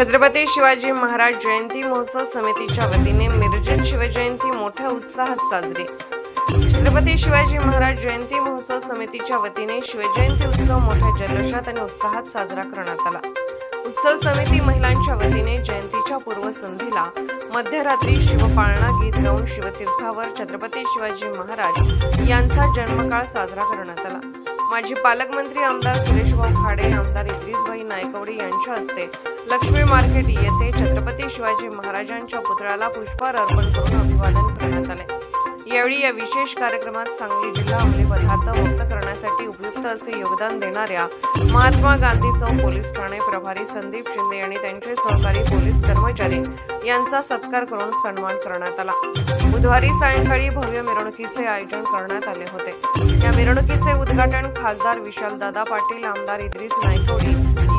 छत्रपती शिवाजी महाराज जयंती महोत्सव समितीच्या वतीने मिरजेत शिवजयंती मोठ्या उत्साहात साजरी। छत्रपती शिवाजी महाराज जयंती महोत्सव समितीच्या वतीने शिवजयंती उत्सव मोठ्या जल्लोषात आणि उत्साहात साजरा करण्यात आला। उत्सव समिती महिलांच्या वतीने जयंतीच्या पूर्वसंध्येला मध्यरात्री शिवपाळणा गीत गाऊन शिवतीर्थावर छत्रपती शिवाजी महाराज यांचा जन्मकाळ साजरा करण्यात आला। माजी पालकमंत्री आमदार सुरेशभाऊ खाडे, आमदार इद्रिसभाई नायकवडी यांच्या हस्ते लक्ष्मी मार्केट येथे छत्रपती शिवाजी महाराजांच्या पुतळ्याला पुष्पहार अर्पण करून अभिवादन करण्यात आले। यावेळी या विशेष कार्यक्रमात सांगली जिल्हा अंमली पदार्थ मुक्त करण्यासाठी उपयुक्त असे योगदान देणाऱ्या महात्मा गांधी चौक पोलीस ठाणे प्रभारी संदीप शिंदे आणि त्यांचे सहकारी पोलीस कर्मचारी यांचा सत्कार करून सन्मान करण्यात आला। बुधवारी सायंकाळी भव्य मिरवणुकीचे आयोजन करण्यात आले होते। या मिरवणुकीचे उद्घाटन खासदार विशालदादा पाटील, आमदार इद्रिस नायकवडी,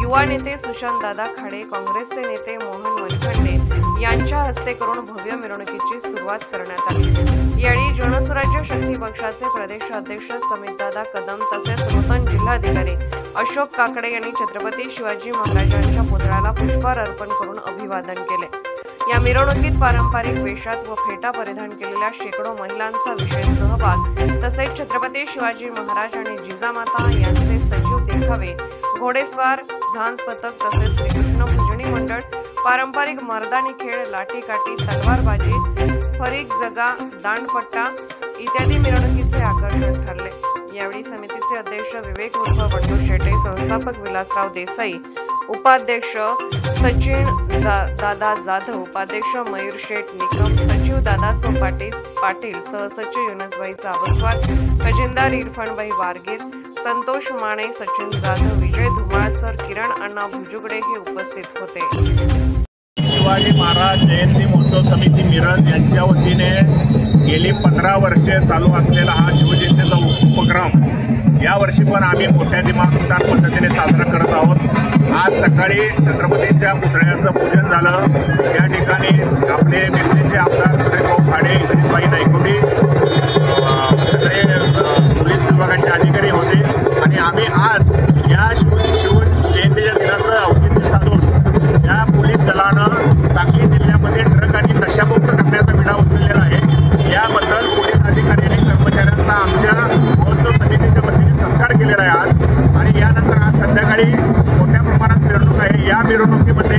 युवा नेते सुशांतदादा खाडे, काँग्रेसचे नेते मोहन वनखंडे यांच्या हस्ते करून भव्य मिरवणुकीची सुरुवात करण्यात आली। यावेळी जनसुराज्य शक्ती पक्षाचे प्रदेश अध्यक्ष समितदादा कदम तसेच नूतन जिल्हाधिकारी अशोक काकडे यांनी छत्रपती शिवाजी महाराजांच्या पुतळ्याला पुष्पहार अर्पण करून अभिवादन केले। या मिरवणुकीत पारंपरिक वेशात व फेटा परिधान केलेल्या शेकडो महिलांचा विशेष सहभाग तसेच छत्रपती शिवाजी महाराज आणि जिजामाता यांचे सजीव देखावे, घोडेस्वार, झांज पथक तसेच श्रीकृष्ण भजनी मंडळ, पारंपरिक मर्दानी खेळ, लाठीकाठी, तलवारबाजी, फरीक जगा, दांडपट्टा इत्यादी मिरवणुकीचे आकर्षण ठरले। यावेळी समितीचे अध्यक्ष विवेक उर्फ बंडू शेटे, संस्थापक विलासराव देसाई, उपाध्यक्ष सचिन दादा जाधव, उपाध्यक्ष मयूर शेठ निकम, सचिव दादासो पाटील, सहसचिव युनसभाई चाबसवार, खजिनदार इरफानभाई वारगीर, संतोष माने, सचिन जाधव, विजय धुमाळसर, किरण अण्णा भुजुगडे हे उपस्थित होते। शिवाजी महाराज जयंती महोत्सव समिती मिरज यांच्या वतीने गेली 15 वर्षे चालू असलेला हा शिवजयंतीचा उपक्रम यावर्षी पण आम्ही मोठ्या दिमागदार पद्धतीने साजरा करत आहोत। आज सकाळी छत्रपतींच्या पुतळ्याचं पूजन झालं। या ठिकाणी आपले मिरजेचे आमदार सुरेशभाऊ खाडे, इद्रिसभाई नायकवडी, सगळे पोलीस विभागाचे अधिकारी होते आणि आम्ही आज या शिवजयंतीच्या दिनाचं औचित्य साधून या पोलीस दलानं सांगली जिल्ह्यामध्ये ट्रक आणि नशामुक्त करण्याचा विडा उचललेला आहे। याबद्दल पोलीस अधिकारी आणि कर्मचाऱ्यांचा आमच्या महोत्सव समितीच्या वतीने सत्कार केलेला आहे आज। आणि यानंतर आज संध्याकाळी मोठ्या प्रमाणात मिरवणूक आहे। या मिरवणुकीमध्ये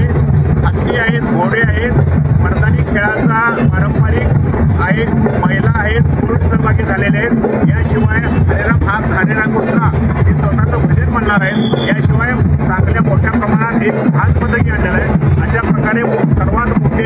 हत्ती आहेत, घोडे आहेत, मर्दानी खेळाचा पारंपरिक आहे, महिला आहेत, पुरुष सहभागी झालेले आहेत। याशिवाय हरेराम कृष्णा हे स्वतःचं भजन म्हणणार आहेत। याशिवाय चांगल्या मोठ्या प्रमाणात एक धान पथकही आणलेलं आहे। अशा प्रकारे सर्वात मोठी